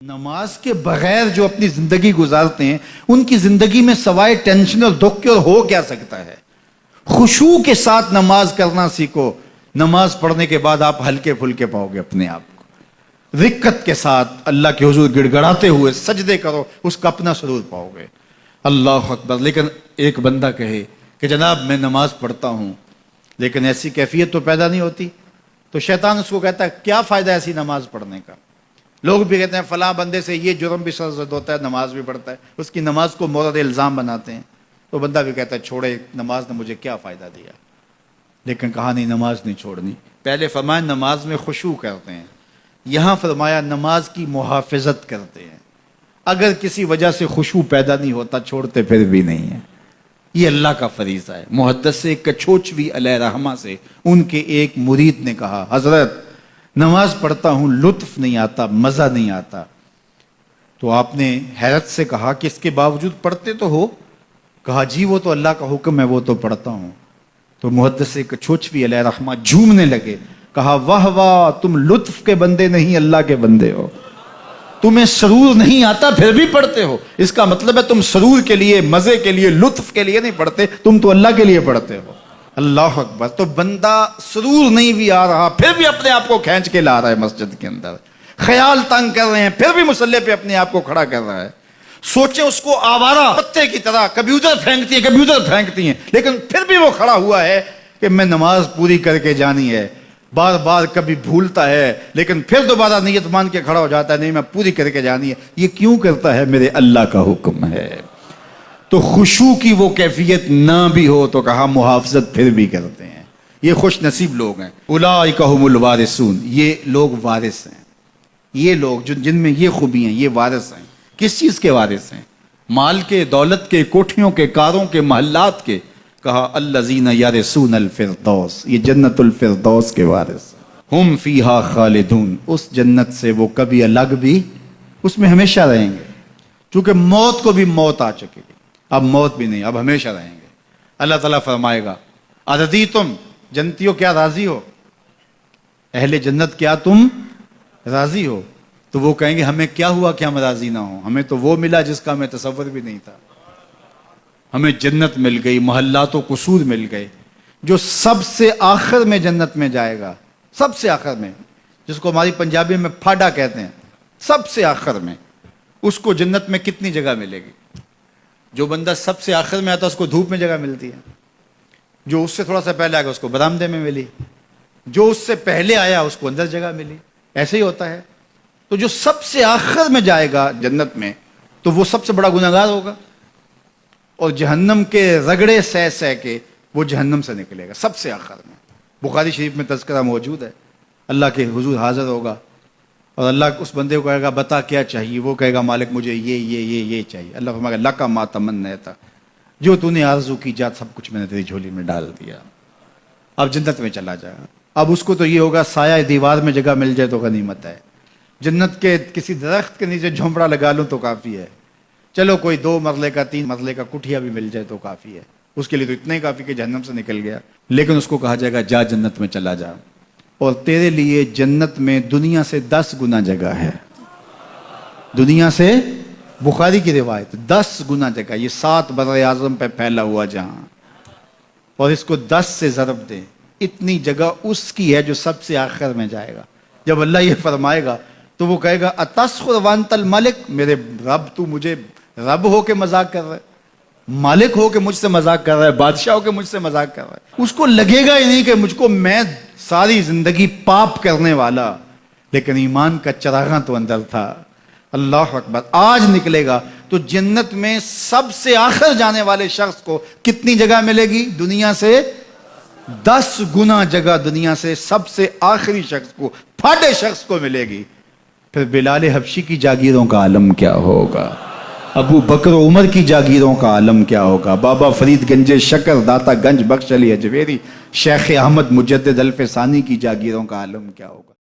نماز کے بغیر جو اپنی زندگی گزارتے ہیں ان کی زندگی میں سوائے ٹینشن اور دکھ کے اور ہو کیا سکتا ہے؟ خشوع کے ساتھ نماز کرنا سیکھو. نماز پڑھنے کے بعد آپ ہلکے پھلکے پاؤ گے اپنے آپ کو. رقت کے ساتھ اللہ کے حضور گڑ گڑاتے ہوئے سجدے کرو, اس کا اپنا سرور پاؤ گے. اللہ اکبر. لیکن ایک بندہ کہے کہ جناب میں نماز پڑھتا ہوں لیکن ایسی کیفیت تو پیدا نہیں ہوتی, تو شیطان اس کو کہتا ہے کیا فائدہ ایسی نماز پڑھنے کا. لوگ بھی کہتے ہیں فلاں بندے سے یہ جرم بھی سرزد ہوتا ہے, نماز بھی پڑھتا ہے, اس کی نماز کو مورد الزام بناتے ہیں. تو بندہ بھی کہتا ہے چھوڑے, نماز نے مجھے کیا فائدہ دیا. لیکن کہا نہیں, نماز نہیں چھوڑنی. پہلے فرمایا نماز میں خشوع کرتے ہیں, یہاں فرمایا نماز کی محافظت کرتے ہیں. اگر کسی وجہ سے خشوع پیدا نہیں ہوتا چھوڑتے پھر بھی نہیں ہے. یہ اللہ کا فریضہ ہے. محدث کچھوچوی علیہ رحمہ سے ان کے ایک مرید نے کہا حضرت نماز پڑھتا ہوں لطف نہیں آتا, مزہ نہیں آتا. تو آپ نے حیرت سے کہا کہ اس کے باوجود پڑھتے تو ہو؟ کہا جی وہ تو اللہ کا حکم ہے, وہ تو پڑھتا ہوں. تو محدث کچھوچوی علیہ رحمہ جھومنے لگے, کہا واہ واہ, تم لطف کے بندے نہیں اللہ کے بندے ہو. تمہیں سرور نہیں آتا پھر بھی پڑھتے ہو, اس کا مطلب ہے تم سرور کے لیے, مزے کے لیے, لطف کے لیے نہیں پڑھتے, تم تو اللہ کے لیے پڑھتے ہو. اللہ اکبر. تو بندہ سرور نہیں بھی آ رہا پھر بھی اپنے آپ کو کھینچ کے لا رہا ہے مسجد کے اندر. خیال تنگ کر رہے ہیں پھر بھی مصلی پہ اپنے آپ کو کھڑا کر رہا ہے. سوچیں اس کو آوارہ پتے کی طرح کبھی ادھر پھینکتی ہیں کبھی ادھر پھینکتی ہیں, لیکن پھر بھی وہ کھڑا ہوا ہے کہ میں نماز پوری کر کے جانی ہے. بار بار کبھی بھولتا ہے لیکن پھر دوبارہ نیت مان کے کھڑا ہو جاتا ہے, نہیں میں پوری کر کے جانی ہے. یہ کیوں کرتا ہے؟ میرے اللہ کا حکم ہے. تو خشوع کی وہ کیفیت نہ بھی ہو تو کہا محافظت پھر بھی کرتے ہیں. یہ خوش نصیب لوگ ہیں. اولئک هم الوارثون, یہ لوگ وارث ہیں. یہ لوگ جن میں یہ خوبی ہیں یہ وارث ہیں. کس چیز کے وارث ہیں؟ مال کے, دولت کے, کوٹھیوں کے, کاروں کے, محلات کے. کہا الذین یرثون الفردوس, یہ جنت الفردوس کے وارث ہیں. ہم فیہا خالدون, اس جنت سے وہ کبھی الگ بھی اس میں ہمیشہ رہیں گے. چونکہ موت کو بھی موت آ چکے گی, اب موت بھی نہیں, اب ہمیشہ رہیں گے. اللہ تعالیٰ فرمائے گا ارضیتم, جنتیوں کیا راضی ہو؟ اہل جنت کیا تم راضی ہو؟ تو وہ کہیں گے ہمیں کیا ہوا کہ ہم راضی نہ ہوں, ہمیں تو وہ ملا جس کا ہمیں تصور بھی نہیں تھا. ہمیں جنت مل گئی, محلات و قصور مل گئے. جو سب سے آخر میں جنت میں جائے گا, سب سے آخر میں, جس کو ہماری پنجابی میں پھاڈا کہتے ہیں, سب سے آخر میں, اس کو جنت میں کتنی جگہ ملے گی؟ جو بندہ سب سے آخر میں آتا ہے اس کو دھوپ میں جگہ ملتی ہے, جو اس سے تھوڑا سا پہلے آ گیا اس کو برآمدے میں ملی, جو اس سے پہلے آیا اس کو اندر جگہ ملی. ایسے ہی ہوتا ہے. تو جو سب سے آخر میں جائے گا جنت میں تو وہ سب سے بڑا گنہگار ہوگا, اور جہنم کے رگڑے سہ سہ کے وہ جہنم سے نکلے گا سب سے آخر میں. بخاری شریف میں تذکرہ موجود ہے. اللہ کے حضور حاضر ہوگا اور اللہ اس بندے کو کہے گا بتا کیا چاہیے. وہ کہے گا مالک مجھے یہ چاہیے. اللہ فرمائے گا لک ما تمنیت, جو تو نے آرزو کی جا سب کچھ میں نے تیری جھولی میں ڈال دیا, اب جنت میں چلا جائے. اب اس کو تو یہ ہوگا سایہ دیوار میں جگہ مل جائے تو غنیمت ہے, جنت کے کسی درخت کے نیچے جھونپڑا لگا لوں تو کافی ہے, چلو کوئی 2 مرلے کا 3 مرلے کا کٹھیا بھی مل جائے تو کافی ہے. اس کے لیے تو اتنا ہی کافی کہ جہنم سے نکل گیا. لیکن اس کو کہا جائے گا جا جنت میں چلا جا, اور تیرے لیے جنت میں دنیا سے 10 گنا جگہ ہے. دنیا سے, بخاری کی روایت, 10 گنا جگہ. یہ 7 بر اعظم پہ پھیلا ہوا جہاں, اور اس کو 10 سے ضرب دیں, اتنی جگہ اس کی ہے جو سب سے آخر میں جائے گا. جب اللہ یہ فرمائے گا تو وہ کہے گا اتسخر وانت الملک, میرے رب تو مجھے رب ہو کے مذاق کر رہا ہے, مالک ہو کے مجھ سے مذاق کر رہا ہے, بادشاہ ہو کے مجھ سے مذاق کر رہا ہے. اس کو لگے گا ہی نہیں کہ مجھ کو, میں ساری زندگی پاپ کرنے والا لیکن ایمان کا چراغاں تو اندر تھا. اللہ اکبر. آج نکلے گا تو جنت میں سب سے آخر جانے والے شخص کو کتنی جگہ ملے گی؟ دنیا سے 10 گنا جگہ دنیا سے سب سے آخری شخص کو, پھاٹے شخص کو ملے گی. پھر بلال حبشی کی جاگیروں کا عالم کیا ہوگا, ابو بکر و عمر کی جاگیروں کا عالم کیا ہوگا, بابا فرید گنج شکر داتا گنج بخش علی اجویری, شیخ احمد مجدد الف ثانی کی جاگیروں کا عالم کیا ہوگا.